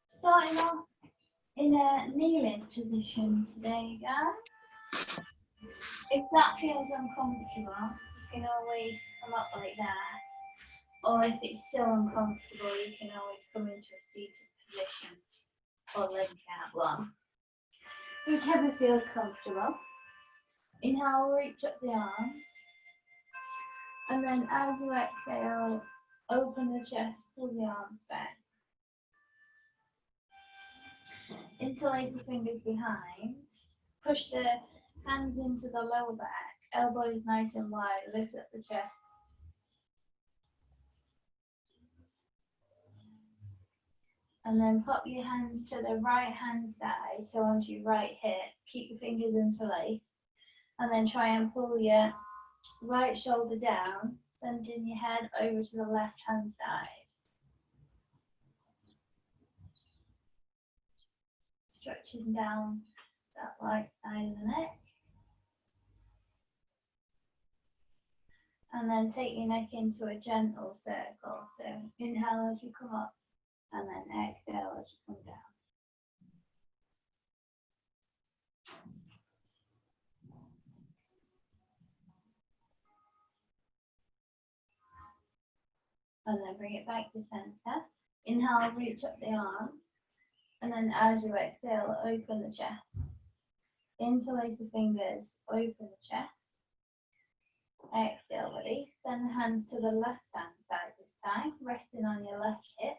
Starting off in a kneeling position today, guys. If that feels uncomfortable, you can always come up like that. Or if it's still uncomfortable, you can always come into a seated position or lay out long. Whichever feels comfortable. Inhale, reach up the arms. And then as you exhale, open the chest, pull the arms back. Interlace the fingers behind. Push the hands into the lower back. Elbows nice and wide. Lift up the chest. And then pop your hands to the right hand side, so onto your right hip. Keep your fingers interlaced. And then try and pull your right shoulder down, sending your head over to the left hand side. Stretching down that right side of the neck. And then take your neck into a gentle circle. So inhale as you come up, and then exhale as you come down. And then bring it back to center. Inhale, reach up the arms. And then as you exhale, open the chest. Interlace the fingers, open the chest. Exhale, release. Send the hands to the left hand side this time, resting on your left hip.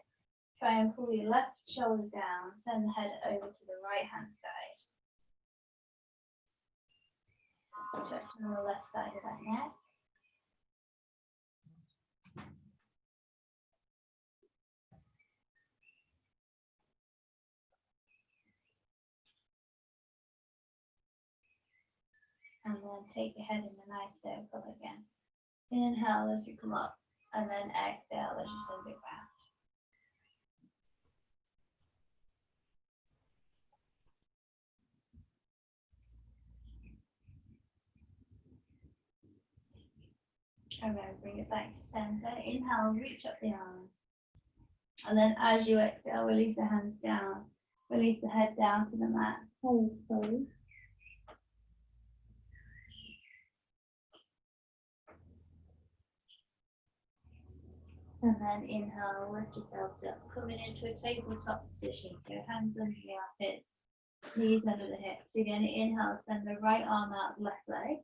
Try and pull your left shoulder down, send the head over to the right hand side. Stretching on the left side of that neck. And then take your head in a nice circle again. Inhale as you come up, and then exhale as you send it back. And then bring it back to center. Inhale, reach up the arms. And then as you exhale, release the hands down. Release the head down to the mat. Hold pose. And then inhale, lift yourselves up, coming into a tabletop position. So hands under the armpits, knees under the hips. Again, inhale, send the right arm out the left leg.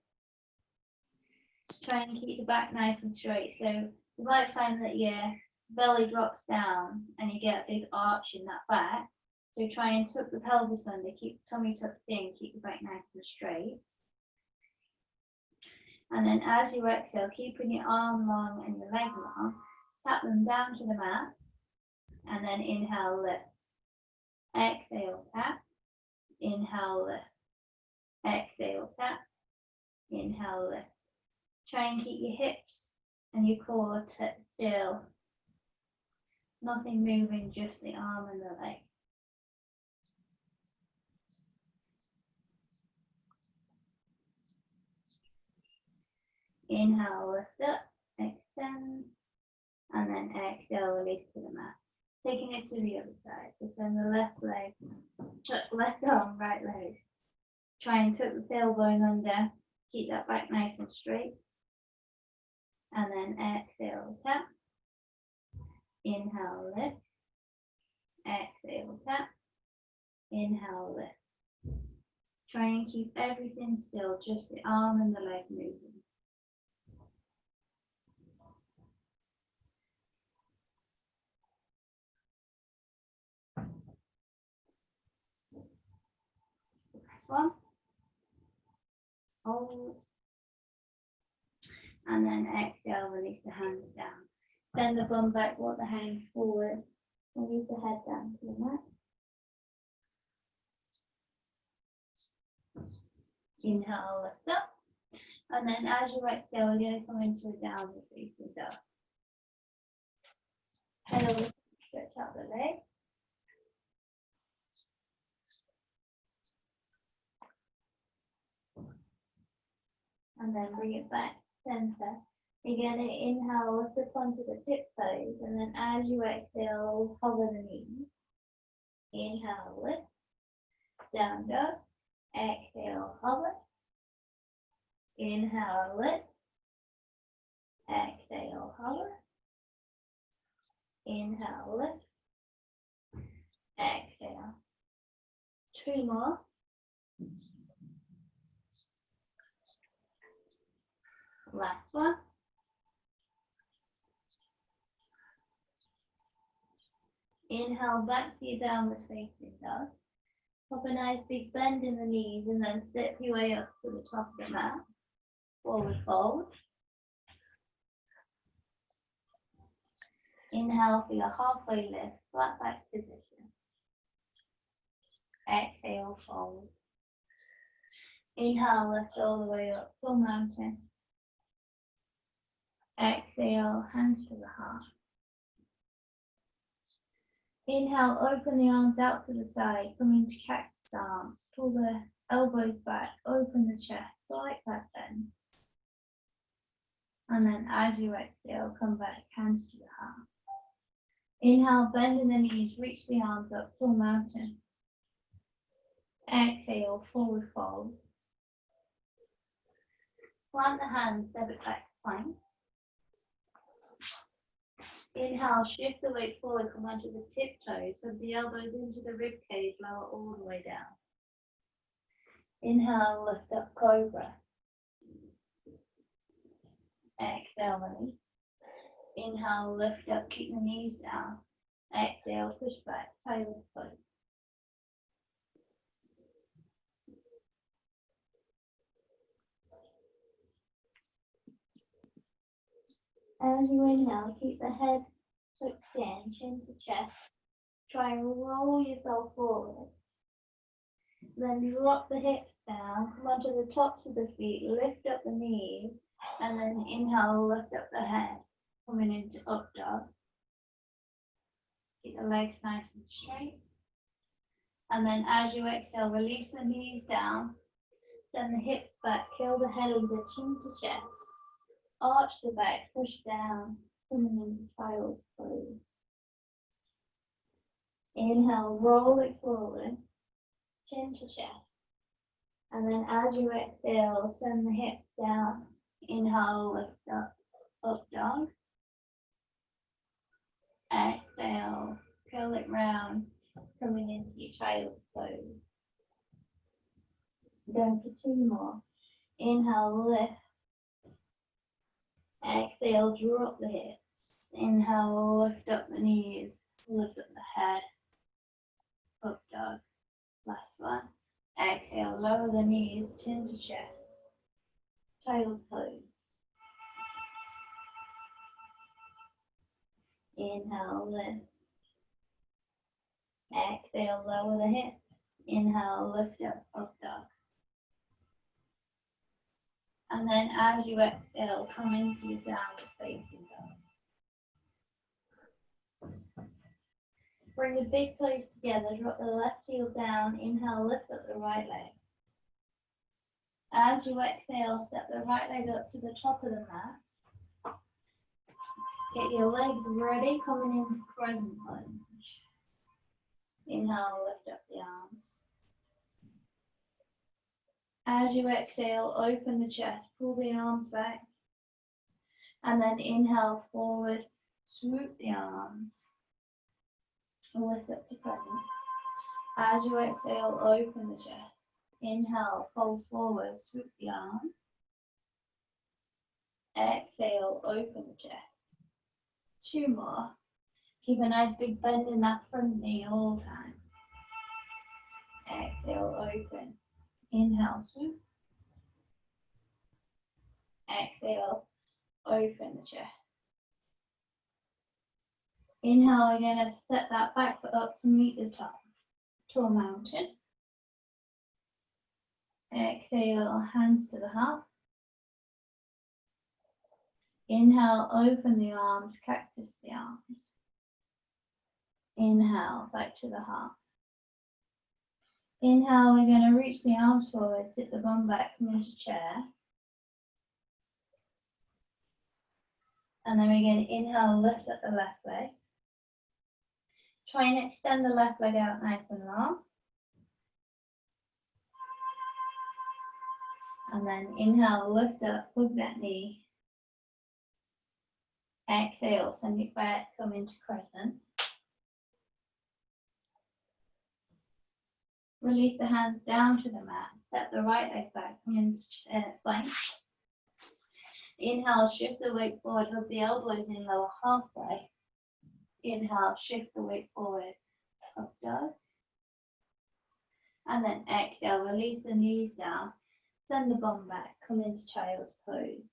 Try and keep the back nice and straight. So you might find that your belly drops down and you get a big arch in that back. So try and tuck the pelvis under, keep the tummy tucked in, keep the back nice and straight. And then as you exhale, keeping your arm long and your leg long, tap them down to the mat. And then inhale, lift. Exhale, tap. Inhale, lift. Exhale, tap. Inhale, lift. Try and keep your hips and your core still. Nothing moving, just the arm and the leg. Inhale, lift up, extend, and then exhale, release to the mat. Taking it to the other side. So send the left leg, left arm, right leg. Try and tuck the tailbone under. Keep that back nice and straight. And then exhale, tap. Inhale, lift. Exhale, tap. Inhale, lift. Try and keep everything still, just the arm and the leg moving. Next one. Hold. And then exhale, release the hands down. Send the bum back, walk the hands forward. Release the head down to the mat. Inhale, lift up. And then as you exhale, we're going to come into a downward facing dog. Head over, stretch out the leg. And then bring it back to center. Again, inhale, lift up onto the tiptoes, and then as you exhale, hover the knees. Inhale, lift, down dog. Exhale, hover. Inhale, lift. Exhale, hover. Inhale, lift. Exhale. 2 more. Last one. Inhale, back to your downward facing dog. Pop a nice big bend in the knees and then step your way up to the top of the mat. Forward fold. Inhale for your halfway lift, flat back position. Exhale, fold. Inhale, lift all the way up, full mountain. Exhale, hands to the heart. Inhale, open the arms out to the side, come into cactus arms. Pull the elbows back, open the chest, like that bend. And then as you exhale, come back, hands to the heart. Inhale, bend in the knees, reach the arms up, full mountain. Exhale, forward fold. Plant the hands, step it back to plank. Inhale, shift the weight forward, come onto the tiptoes, so the elbows into the rib cage, lower all the way down. Inhale, lift up, cobra. Exhale, release. Inhale, lift up, keep the knees down. Exhale, push back, tail pose. As you inhale, keep the head tucked in, chin to chest. Try and roll yourself forward. Then drop the hips down, come onto the tops of the feet, lift up the knees, and then inhale, lift up the head, coming into up dog. Keep the legs nice and straight. And then as you exhale, release the knees down, send the hips back, curl the head under, chin to chest. Arch the back, push down, coming into child's pose. Inhale, roll it forward, chin to chest. And then as you exhale, send the hips down. Inhale, lift up dog. Exhale, curl it round, coming into your child's pose. Going for 2 more. Inhale, lift. Exhale, drop the hips. Inhale, lift up the knees, lift up the head. Up dog. Last one. Exhale, lower the knees, chin to chest. Child's pose. Inhale, lift. Exhale, lower the hips. Inhale, lift up dog. And then as you exhale, come into your downward facing dog. Bring the big toes together, drop the left heel down, inhale, lift up the right leg. As you exhale, step the right leg up to the top of the mat. Get your legs ready, coming into crescent lunge. Inhale, lift up the arms. As you exhale, open the chest, pull the arms back. And then inhale, forward, swoop the arms. Lift up to plank. As you exhale, open the chest. Inhale, fold forward, swoop the arm. Exhale, open the chest. 2 more. Keep a nice big bend in that front knee all the time. Exhale, open. Inhale, swoop. Exhale, open the chest. Inhale again and step that back foot up to meet the top. To a mountain. Exhale, hands to the heart. Inhale, open the arms, cactus the arms. Inhale, back to the heart. Inhale, we're going to reach the arms forward, sit the bum back, come into chair. And then we're going to inhale, lift up the left leg. Try and extend the left leg out nice and long. And then inhale, lift up, hug that knee. Exhale, send it back, come into crescent. Release the hands down to the mat. Step the right leg back, come into plank. Inhale, shift the weight forward, hug the elbows in lower halfway. Inhale, shift the weight forward, up dog. And then exhale, release the knees down, send the bum back, come into child's pose.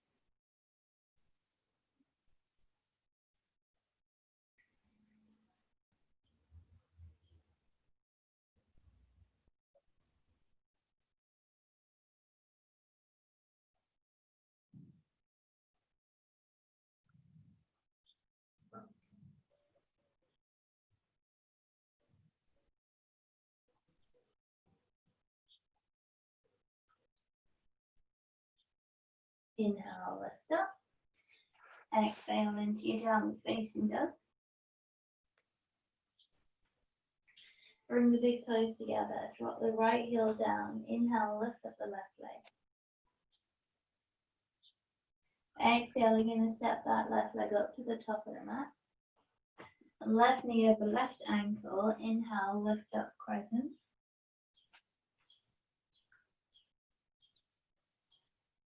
Inhale, lift up. Exhale into your downward facing dog. Bring the big toes together. Drop the right heel down. Inhale, lift up the left leg. Exhale, you're going to step that left leg up to the top of the mat. Left knee over left ankle. Inhale, lift up crescent.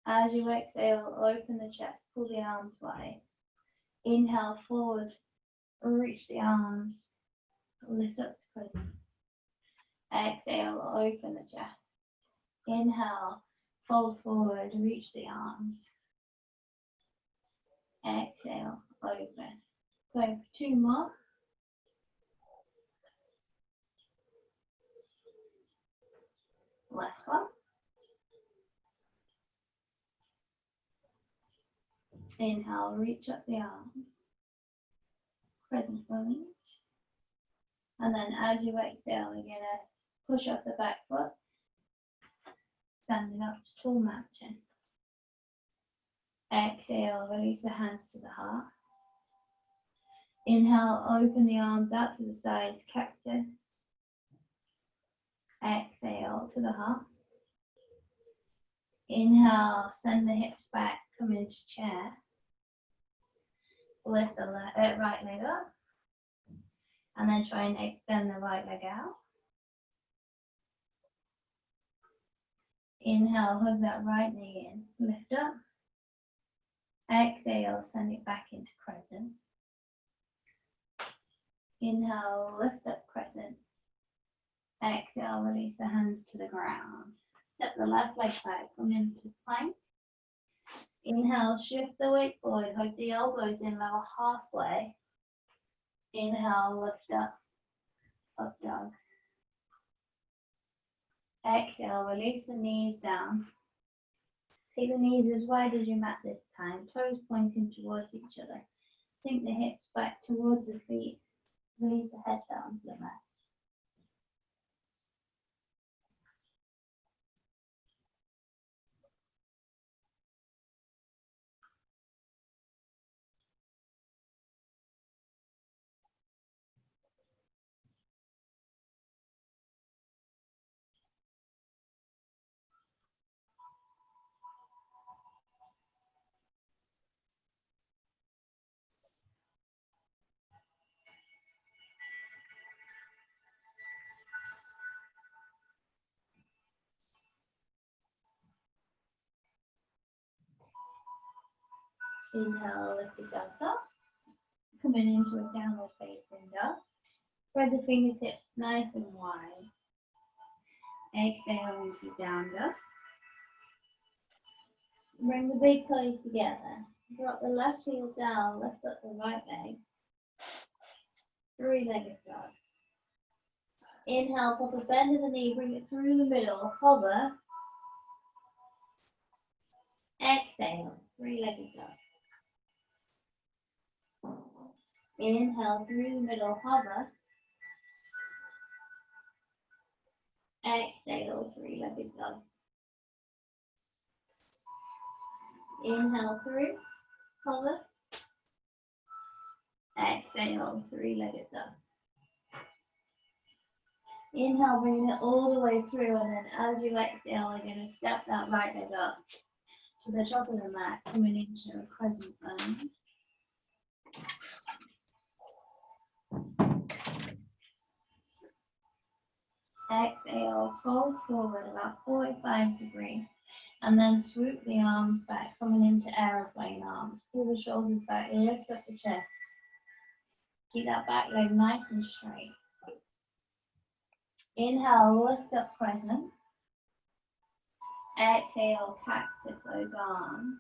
As you exhale, open the chest, pull the arms wide. Inhale, forward, reach the arms, lift up to crescent. Exhale, open the chest. Inhale, fold forward, reach the arms. Exhale, open. Go for two more. Last one. Inhale, reach up the arms. Crescent lunge. And then as you exhale, you're going to push up the back foot. Standing up to tall mountain. Exhale, release the hands to the heart. Inhale, open the arms out to the sides, cactus. Exhale to the heart. Inhale, send the hips back, come into chair. Lift the right leg up. And then try and extend the right leg out. Inhale, hug that right knee in, lift up. Exhale, send it back into crescent. Inhale, lift up crescent. Exhale, release the hands to the ground. Step the left leg back, come into plank. Inhale, shift the weight forward, hug the elbows in lower halfway. Inhale, lift up, up dog. Exhale, release the knees down. Take the knees as wide as your mat this time, toes pointing towards each other. Sink the hips back towards the feet. Release the head down to the mat. Inhale, lift yourself up. Coming into a downward facing dog. Spread the fingertips nice and wide. Exhale into down dog. Bring the big toes together. Drop the left heel down, lift up the right leg. Three-legged dog. Inhale, pop a bend in the knee, bring it through the middle, hover. Exhale, three-legged dog. Inhale through the middle, hover. Exhale, three-legged dog. Inhale through, hover. Exhale, three-legged duck. Inhale, bring it all the way through, and then as you exhale, you're going to step that right leg up to the top of the mat, coming into a crescent lunge. Exhale, fold forward about 45 degrees, and then swoop the arms back, coming into aeroplane arms. Pull the shoulders back, lift up the chest. Keep that back leg nice and straight. Inhale, lift up crescent. Exhale, cactus those arms.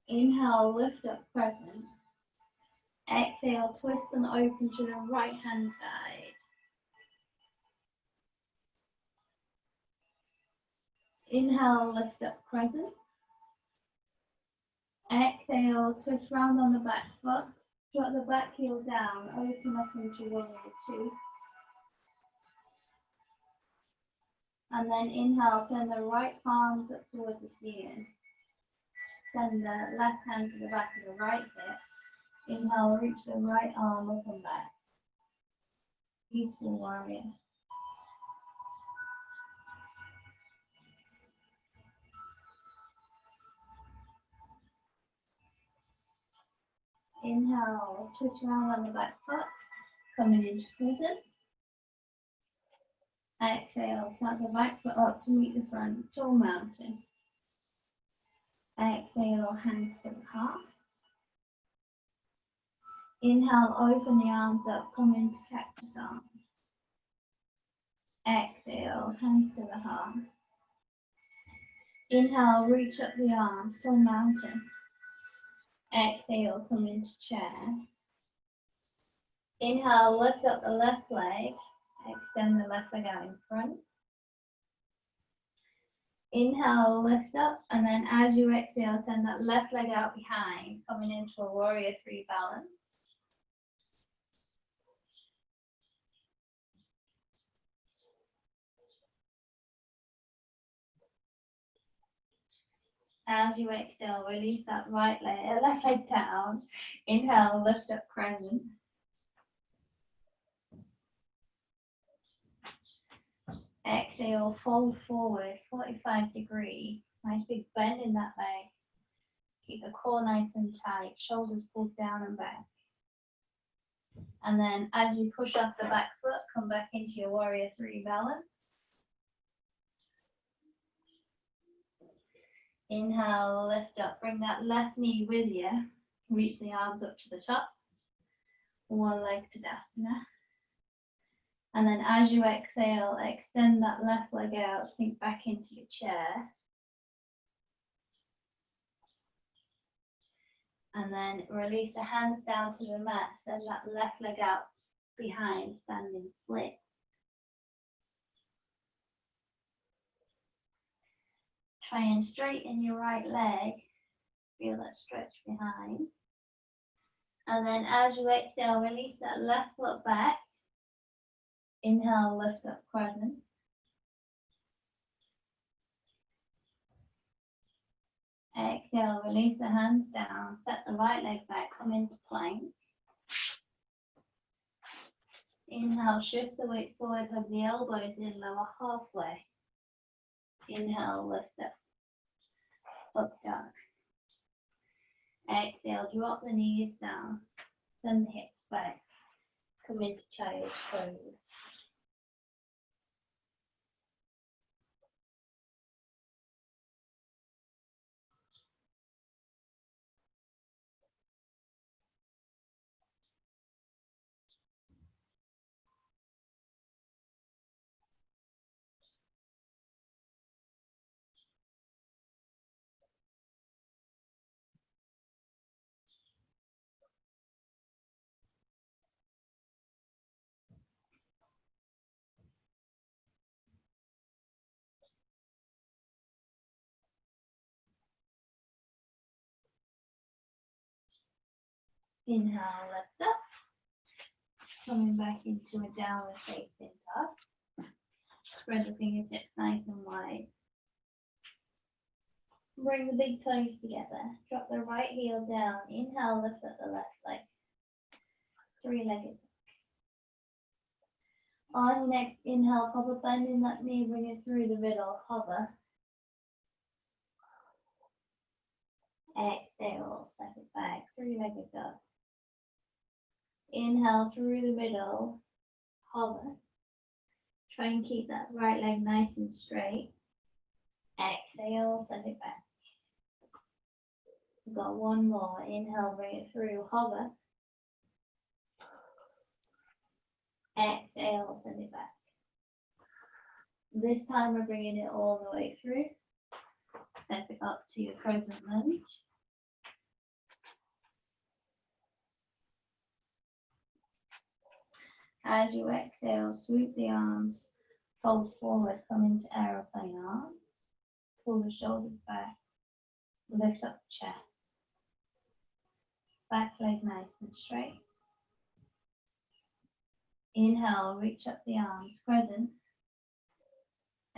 Inhale, lift up crescent. Exhale, twist and open to the right hand side. Inhale, lift up crescent. Exhale, twist round on the back foot. Drop the back heel down, open up into warrior two. And then inhale, turn the right palms up towards the ceiling. Send the left hand to the back of the right hip. Inhale, reach the right arm up and back. Peaceful warrior. Inhale, twist round on the back foot, coming into crescent. Exhale, start the back foot up to meet the front, tall mountain. Exhale, hands to the heart. Inhale, open the arms up, come into cactus arms. Exhale, hands to the heart. Inhale, reach up the arms, tall mountain. Exhale, come into chair. Inhale, lift up the left leg, extend the left leg out in front. Inhale, lift up, and then as you exhale, send that left leg out behind, coming into a warrior three balance. As you exhale, release that left leg down. Inhale, lift up crescent. Exhale, fold forward, 45 degrees. Nice big bend in that leg. Keep the core nice and tight, shoulders pulled down and back. And then as you push off the back foot, come back into your warrior three balance. Inhale, lift up, bring that left knee with you. Reach the arms up to the top. One leg Tadasana. And then as you exhale, extend that left leg out, sink back into your chair. And then release the hands down to the mat, send that left leg out behind, standing split. Try and straighten your right leg, feel that stretch behind. And then as you exhale, release that left foot back. Inhale, lift up crescent. Exhale, release the hands down, set the right leg back, come into plank. Inhale, shift the weight forward, hug the elbows in, lower halfway. Inhale, lift up, up dog. Exhale, drop the knees down, send the hips back, come into child's pose. Inhale, lift up. Coming back into a downward facing dog. Spread the fingertips nice and wide. Bring the big toes together. Drop the right heel down. Inhale, lift up the left leg. Three-legged. On your next inhale, proper bend in that knee, bring it through the middle, hover. Exhale, step it back, three-legged dog. Inhale through the middle, hover. Try and keep that right leg nice and straight. Exhale, send it back. We've got one more. Inhale, bring it through, hover. Exhale, send it back. This time we're bringing it all the way through. Step it up to your crescent lunge. As you exhale, swoop the arms, fold forward, come into aeroplane arms. Pull the shoulders back, lift up the chest. Back leg nice and straight. Inhale, reach up the arms, crescent.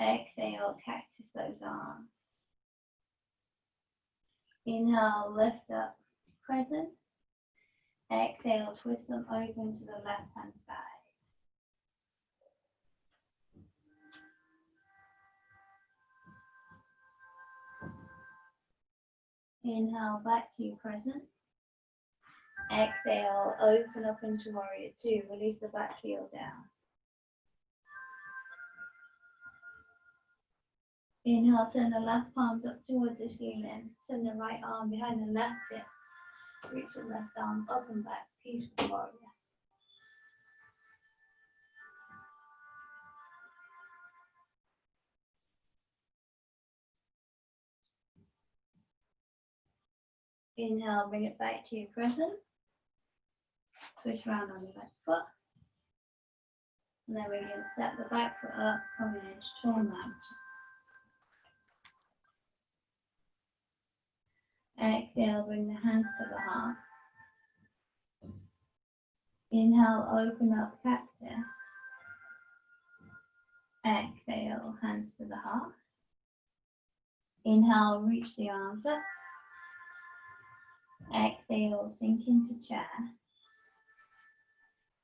Exhale, cactus those arms. Inhale, lift up, crescent. Exhale, twist them open to the left-hand side. Inhale, back to your crescent. Exhale, open up into warrior two. Release the back heel down. Inhale, turn the left palms up towards the ceiling. Send the right arm behind the left hip. Reach the left arm up and back. Peaceful warrior. Inhale, bring it back to your crescent. Twist round on the back foot. And then we're going to step the back foot up, coming into tall mountain. Exhale, bring the hands to the heart. Inhale, open up cactus. Exhale, hands to the heart. Inhale, reach the arms up. Exhale, sink into chair.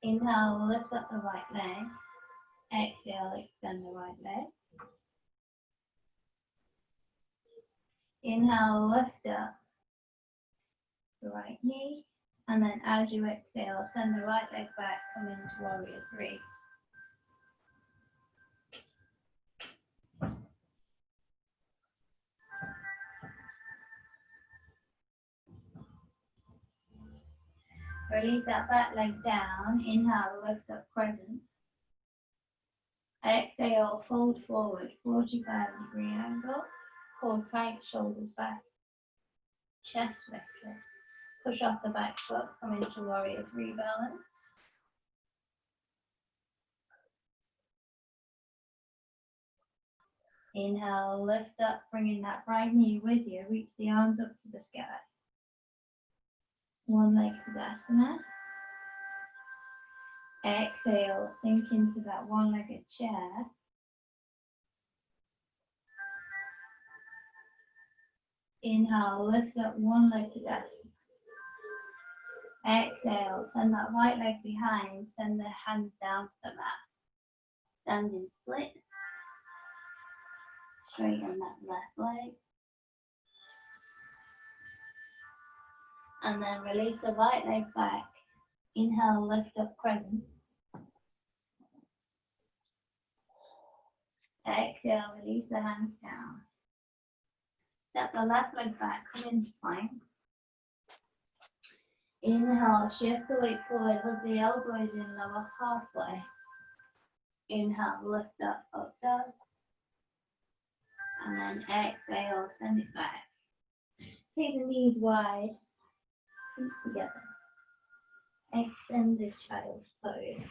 Inhale, lift up the right leg. Exhale, extend the right leg. Inhale, lift up the right knee. And then as you exhale, send the right leg back, come into warrior three. Release that back leg down. Inhale, lift up crescent. Exhale, fold forward, 45-degree angle. Core tight, shoulders back. Chest lifted. Push off the back foot, come into warrior three balance. Inhale, lift up, bringing that right knee with you. Reach the arms up to the sky. One leg to Tadasana. Exhale, sink into that one-legged chair. Inhale, lift up one leg to Tadasana. Exhale, send that right leg behind, send the hands down to the mat. Standing split. Straighten that left leg. And then release the right leg back. Inhale, lift up crescent. Exhale, release the hands down. Step the left leg back, come into plank. Inhale, shift the weight forward, hook the elbows in, lower halfway. Inhale, lift up, up dog. And then exhale, send it back. Take the knees wide, feet together. Extend the child's pose.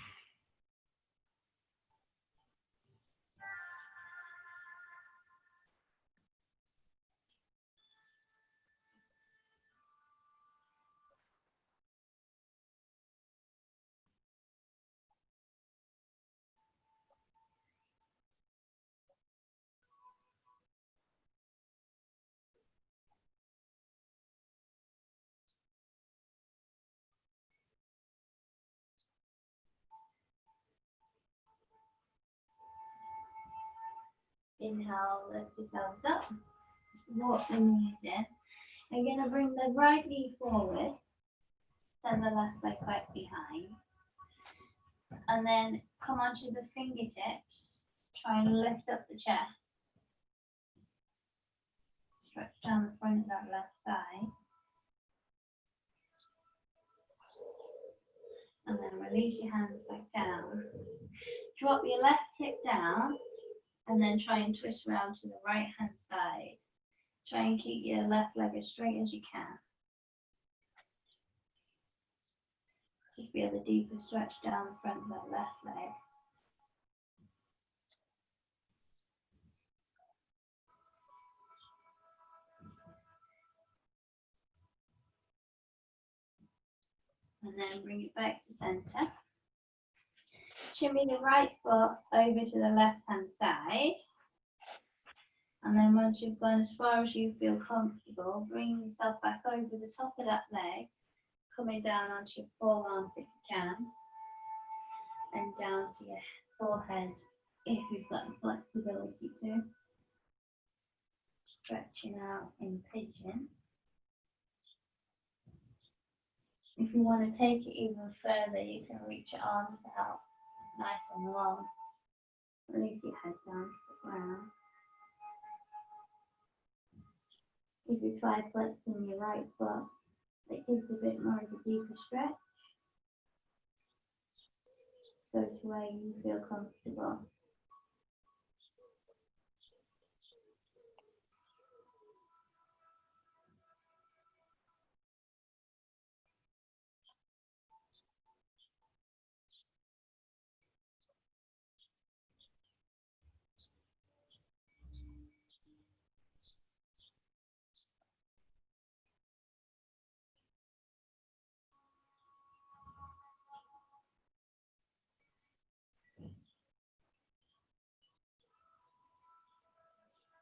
Inhale, lift yourselves up. Walk the knees in. You're going to bring the right knee forward. Send the left leg back behind. And then come onto the fingertips. Try and lift up the chest. Stretch down the front of that left side. And then release your hands back down. Drop your left hip down. And then try and twist around to the right hand side. Try and keep your left leg as straight as you can. Just feel the deeper stretch down the front of that left leg. And then bring it back to center. Shimmy the right foot over to the left hand side. And then once you've gone as far as you feel comfortable, bring yourself back over the top of that leg, coming down onto your forearms if you can, and down to your forehead if you've got the flexibility to. Stretching out in pigeon. If you want to take it even further, you can reach your arms out nice and long. Release your head down to the ground. If you try flexing your right foot, it gives a bit more of a deeper stretch. Go to where you feel comfortable.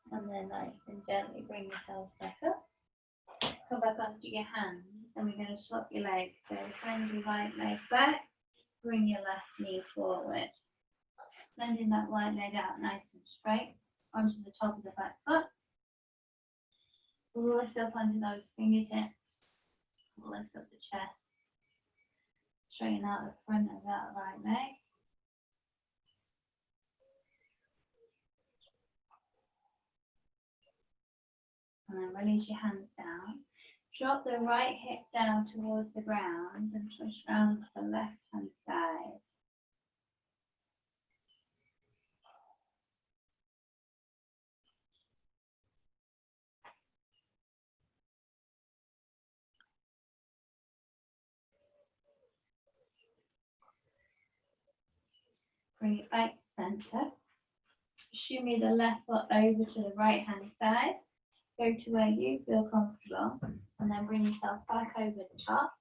And then nice and gently bring yourself back up. Come back onto your hands and we're going to swap your legs. So send your right leg back, bring your left knee forward. Sending that right leg out nice and straight onto the top of the back foot. Lift up onto those fingertips. Lift up the chest. Straighten out the front of that right leg. And then release your hands down. Drop the right hip down towards the ground and twist round to the left hand side. Bring it back to center. Shimmy the left foot over to the right hand side. Go to where you feel comfortable and then bring yourself back over the top.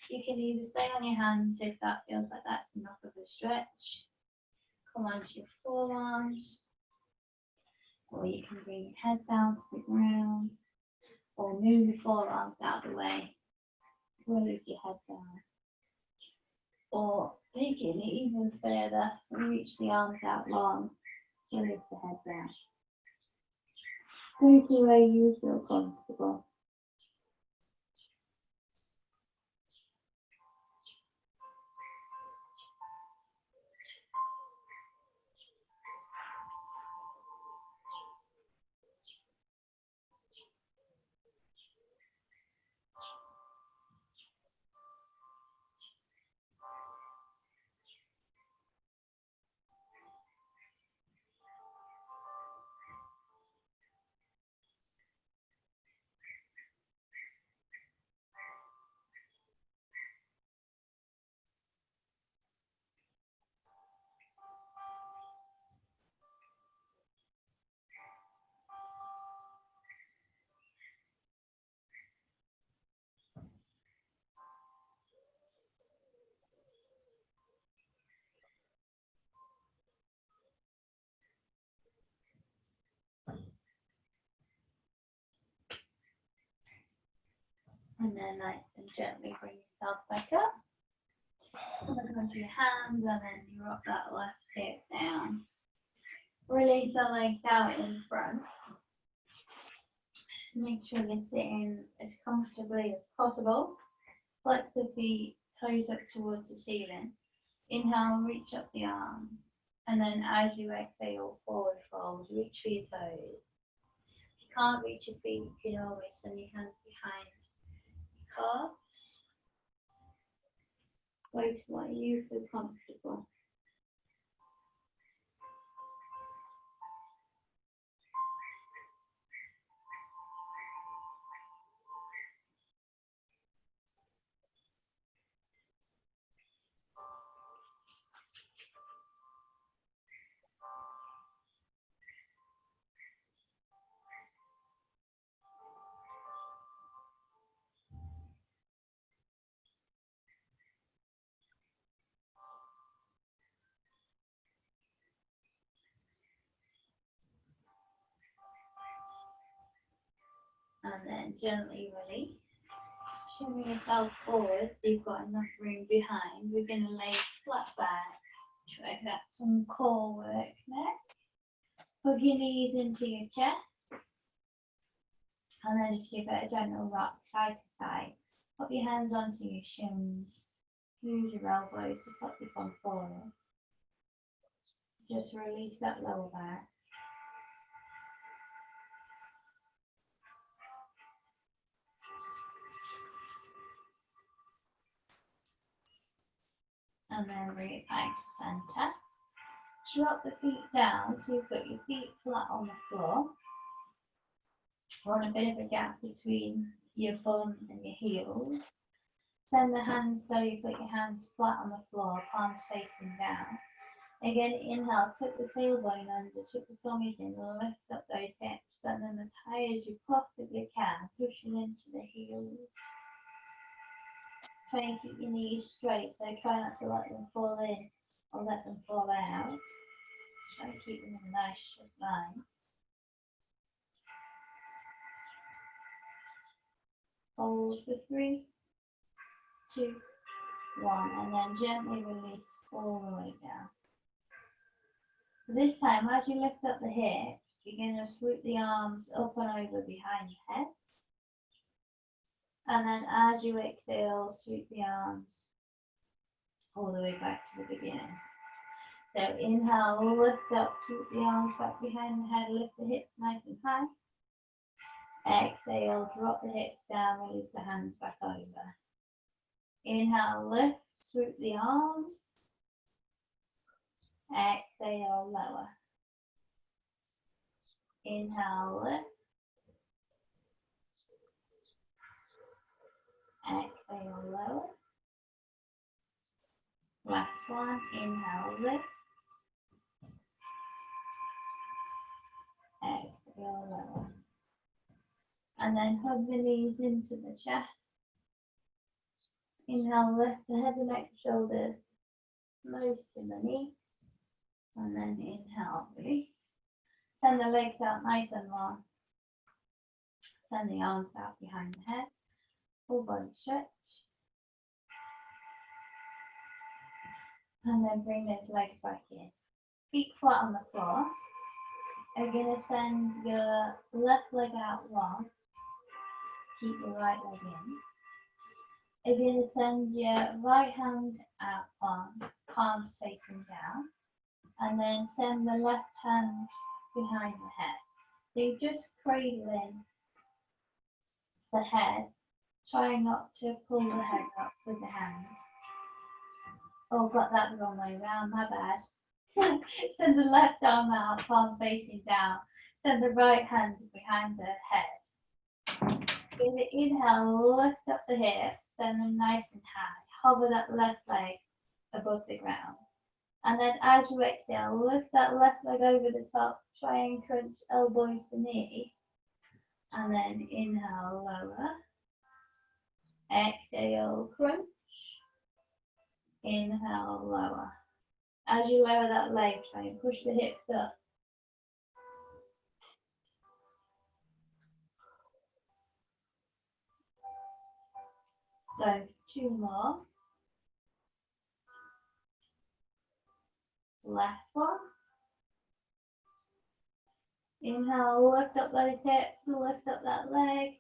You can either stay on your hands if that feels like that's enough of a stretch. Come onto your forearms. Or you can bring your head down to the ground. Or move your forearms out of the way. Lift your head down. Or taking it even further, reach the arms out long. Lift the head down. Go to where you feel comfortable. And then nice and gently bring yourself back up. Come back onto your hands and then drop that left hip down. Release the legs out in front. Make sure you're sitting as comfortably as possible. Flex the feet, toes up towards the ceiling. Inhale, reach up the arms. And then as you exhale, forward fold, reach for your toes. If you can't reach your feet, you can always send your hands behind your calves. Go to what you feel comfortable. And then gently release. Shimmy yourself forward so you've got enough room behind. We're going to lay flat back. Try to get some core work next. Hug your knees into your chest. And then just give it a gentle rock side to side. Put your hands onto your shins. Use your elbows to stop you from falling. Just release that lower back. And then bring it back to center. Drop the feet down so you've got your feet flat on the floor. Want a bit of a gap between your bum and your heels. Send the hands so you put your hands flat on the floor, palms facing down. Again, inhale, tuck the tailbone under, tuck the tummies in, lift up those hips, send them as high as you possibly can, pushing into the heels. Try and keep your knees straight, so try not to let them fall in or let them fall out. Try and keep them in a nice straight line. Hold for 3, 2, 1, and then gently release all the way down. This time, as you lift up the hips, you're going to swoop the arms up and over behind your head. And then as you exhale, sweep the arms all the way back to the beginning. So inhale, lift up, sweep the arms back behind the head, lift the hips nice and high. Exhale, drop the hips down, release the hands back over. Inhale, lift, swoop the arms. Exhale, lower. Inhale, lift. Exhale, lower. Last one, inhale, lift. Exhale, lower. And then hug the knees into the chest. Inhale, lift the head and neck, shoulders close to the knee. And then inhale, release. Send the legs out nice and long. Send the arms out behind the head. Full body stretch. And then bring those legs back in. Feet flat on the floor. You're going to send your left leg out long. Keep your right leg in. You're going to send your right hand out long, palms facing down. And then send the left hand behind the head. So you're just cradling the head. Try not to pull the head up with the hand. Oh, got that the wrong way around, my bad. Send the left arm out, palm facing down. Send the right hand behind the head. Give it inhale, lift up the hips, send them nice and high. Hover that left leg above the ground. And then as you exhale, lift that left leg over the top. Try and crunch elbows to knee. And then inhale, lower. Exhale, crunch. Inhale, lower. As you lower that leg, try and push the hips up. Go 2 more. Last one. Inhale, lift up those hips, lift up that leg.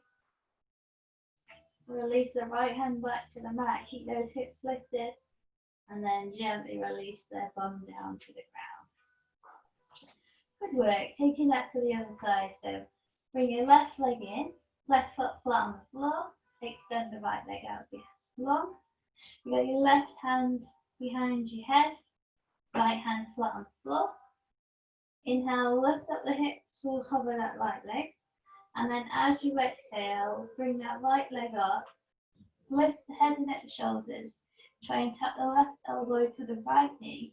Release the right hand back to the mat, keep those hips lifted, and then gently release the bum down to the ground. Good work. Taking that to the other side. So bring your left leg in, left foot flat on the floor, extend the right leg out long. You got your left hand behind your head, right hand flat on the floor. Inhale, lift up the hips, we'll cover that right leg. And then as you exhale, bring that right leg up, lift the head and neck and shoulders, try and tuck the left elbow to the right knee,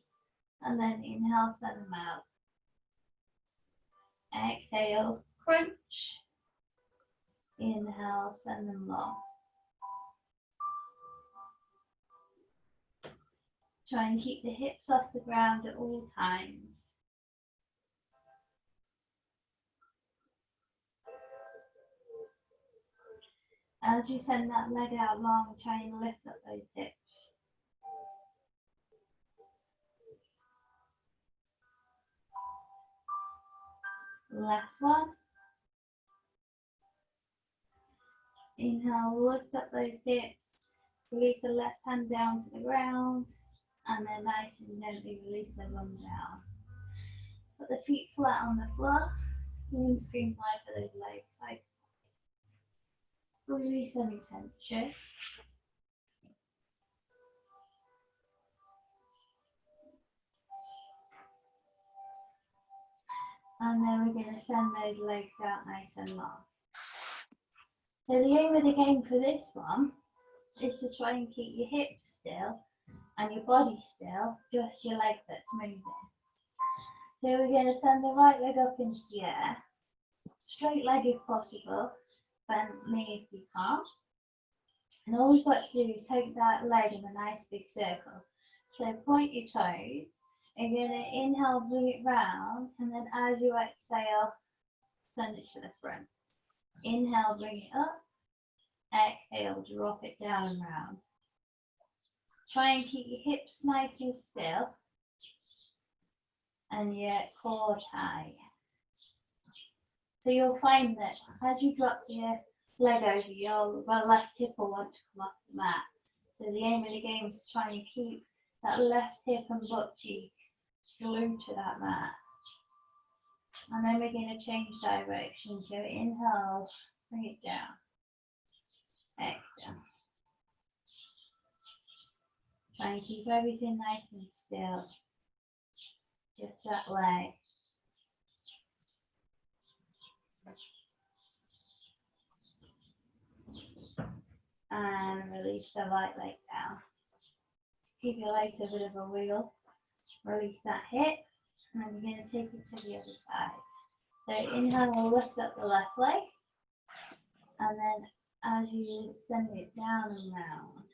and then inhale, send them out. Exhale, crunch. Inhale, send them long. Try and keep the hips off the ground at all times. As you send that leg out long, try and lift up those hips. Last one. Inhale, lift up those hips. Release the left hand down to the ground. And then nice and gently release the bum down. Put the feet flat on the floor. Scream wide for those legs. Side to side. Release any tension. And then we're going to send those legs out nice and long. So the aim of the game for this one is to try and keep your hips still and your body still, just your leg that's moving. So we're going to send the right leg up into the air, straight leg if possible, bent knee if you can't. And all we've got to do is take that leg in a nice big circle. So point your toes. You're going to inhale, bring it round, and then as you exhale, send it to the front. Inhale, bring it up. Exhale, drop it down and round. Try and keep your hips nice and still and your core tight. So you'll find that as you drop your leg over, your left hip will want to come off the mat. So the aim of the game is to try and keep that left hip and butt cheek glued to that mat. And then we're going to change direction. So inhale, bring it down. Exhale. Try and keep everything nice and still. Just that leg. And release the right leg down. Keep your legs a bit of a wiggle. Release that hip. And then we're going to take it to the other side. So inhale, we'll lift up the left leg. And then as you send it down and round.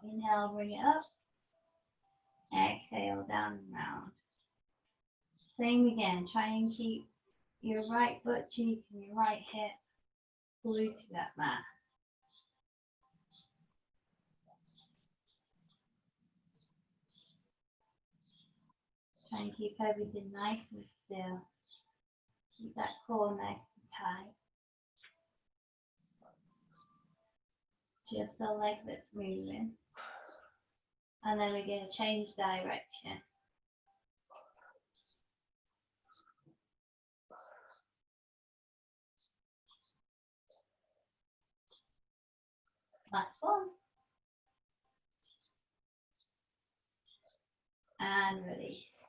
Inhale, bring it up. Exhale, down and round. Same again. Try and keep your right butt cheek and your right hip glued to that mat. Try and keep everything nice and still. Keep that core nice and tight. Just the leg that's moving. And then we're going to change direction. Last one. And release.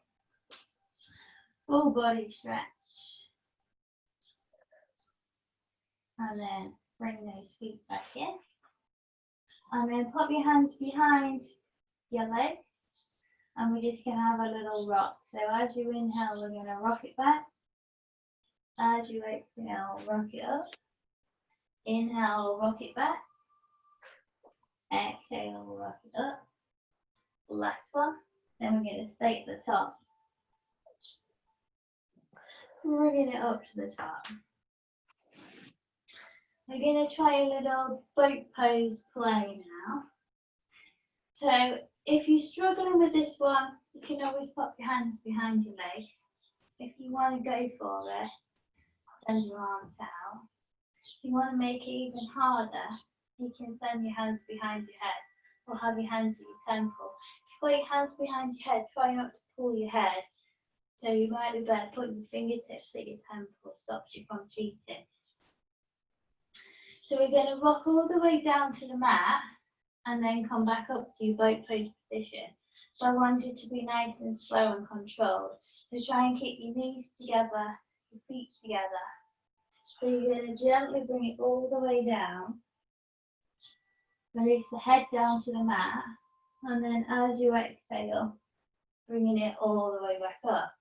Full body stretch. And then bring those feet back in. And then pop your hands behind your legs. And we're just going to have a little rock. So as you inhale, we're going to rock it back. As you exhale, rock it up. Inhale, rock it back. Exhale, rock it up. Last one. Then we're going to stay at the top. Bringing it up to the top. We're going to try a little boat pose play now. So if you're struggling with this one, you can always pop your hands behind your legs. If you want to go for it, send your arms out. If you want to make it even harder, you can send your hands behind your head or have your hands at your temple. If you've got your hands behind your head, try not to pull your head. So you might be better putting your fingertips at your temple, stops you from cheating. So we're going to rock all the way down to the mat and then come back up to your boat pose position. So I want you to be nice and slow and controlled. So try and keep your knees together, your feet together. So you're going to gently bring it all the way down. Release the head down to the mat. And then as you exhale, bringing it all the way back up.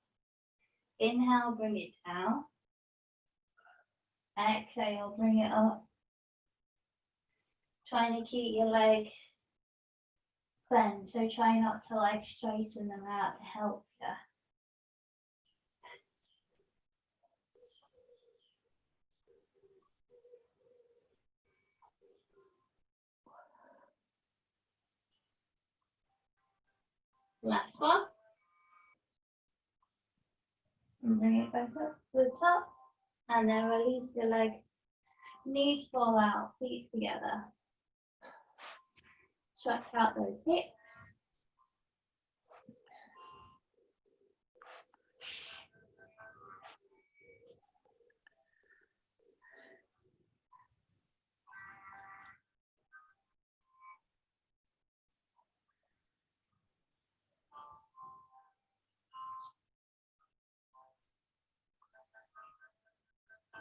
Inhale, bring it down. Exhale, bring it up. Trying to keep your legs bent, so try not to like straighten them out to help you. Last one. And bring it back up to the top. And then release your legs. Knees fall out, feet together. Stretch out those hips.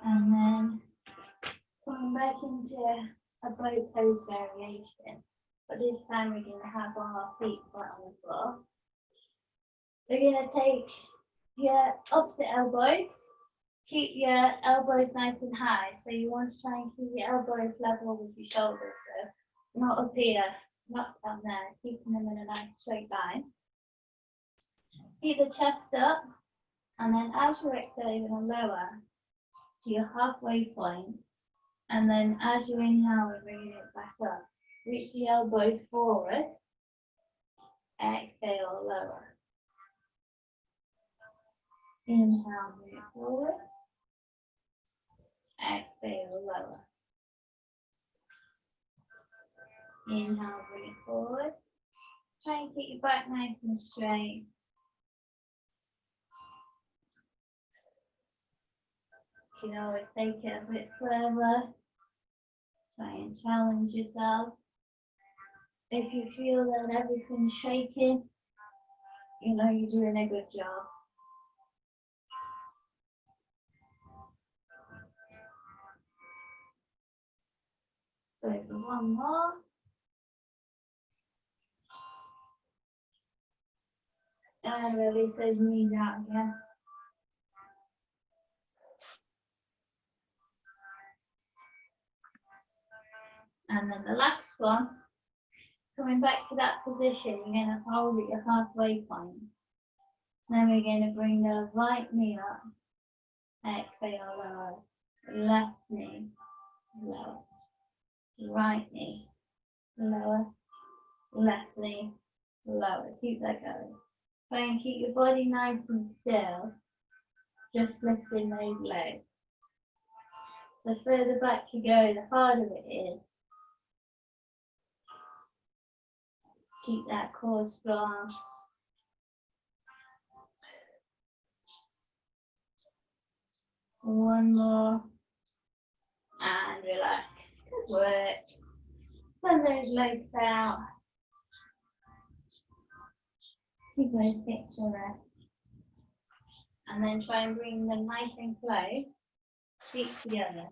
And then coming back into a boat pose variation. But this time we're going to have our feet flat on the floor. We're going to take your opposite elbows. Keep your elbows nice and high. So you want to try and keep your elbows level with your shoulders. So not up here, not down there. Keeping them in a nice straight line. Keep the chest up. And then as you exhale, you're going to lower to your halfway point. And then as you inhale, we're bringing it back up. Reach the elbows forward. Exhale, lower. Inhale, bring it forward. Exhale, lower. Inhale, bring it forward. Try and keep your back nice and straight. You can always take it a bit further. Try and challenge yourself. If you feel that everything's shaking, you know you're doing a good job. So for one more. And release those knees out again. And then the last one, coming back to that position, you're going to hold at your halfway point. Then we're going to bring the right knee up. Exhale, lower. Left knee, lower. Right knee, lower. Left knee, lower. Keep that going. Try and keep your body nice and still. Just lifting those legs. The further back you go, the harder it is. Keep that core strong. One more. And relax. Good work. Send those legs out. Keep those hips to rest. And then try and bring them nice and close. Feet together.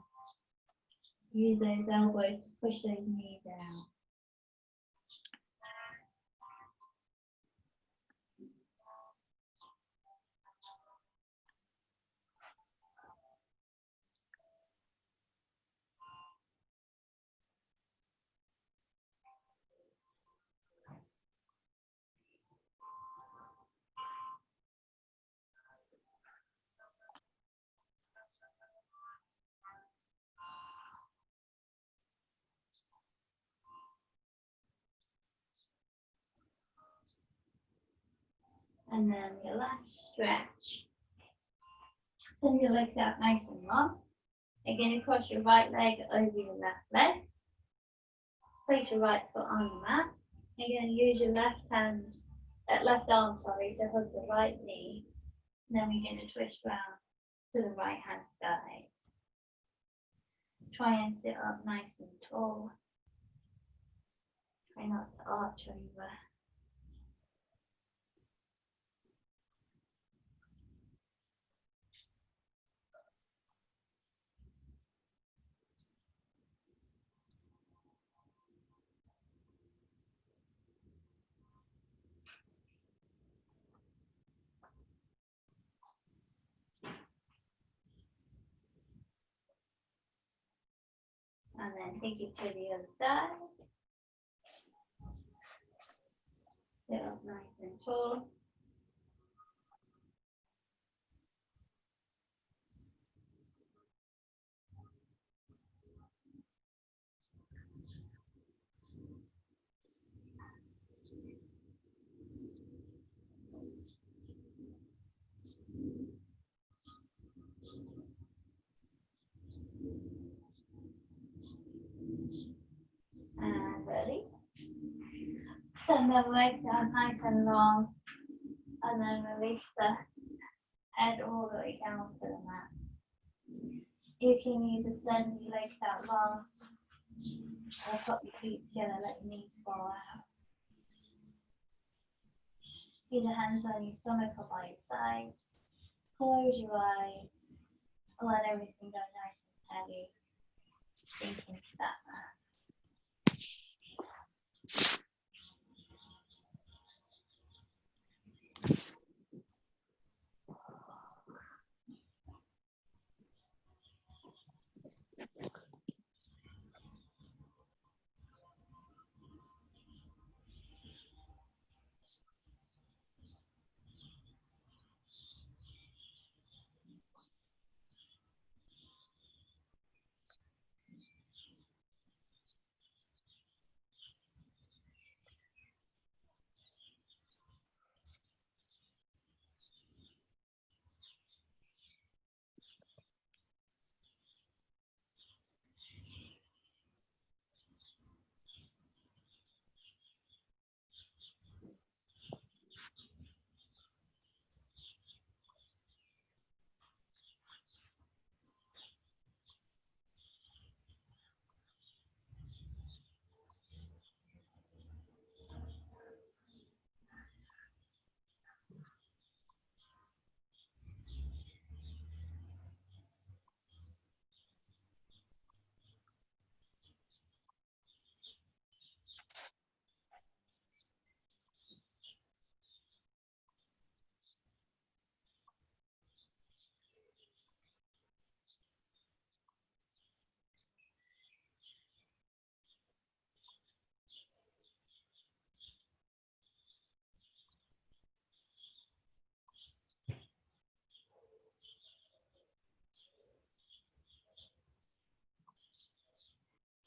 Use those elbows to push those knees out. And then your last stretch. Send your legs out nice and long. Again, cross your right leg over your left leg. Place your right foot on the mat. Again, use your left arm, to hug the right knee. And then we're going to twist round to the right hand side. Try and sit up nice and tall. Try not to arch over. And then take it to the other side. Sit up nice and tall. And ready. Send the legs out nice and long. And then release the head all the way down to the mat. If you need to send your legs out long, or put your feet together, let your knees fall out. Keep the hands on your stomach or by your sides. Close your eyes. Let everything go nice and heavy. Sink into that mat.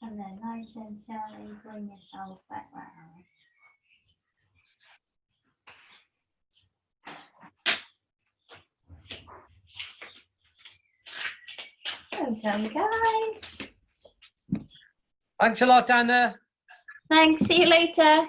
And then nice and gently bring yourself back round. Okay, guys. Thanks a lot, Anna. Thanks. See you later.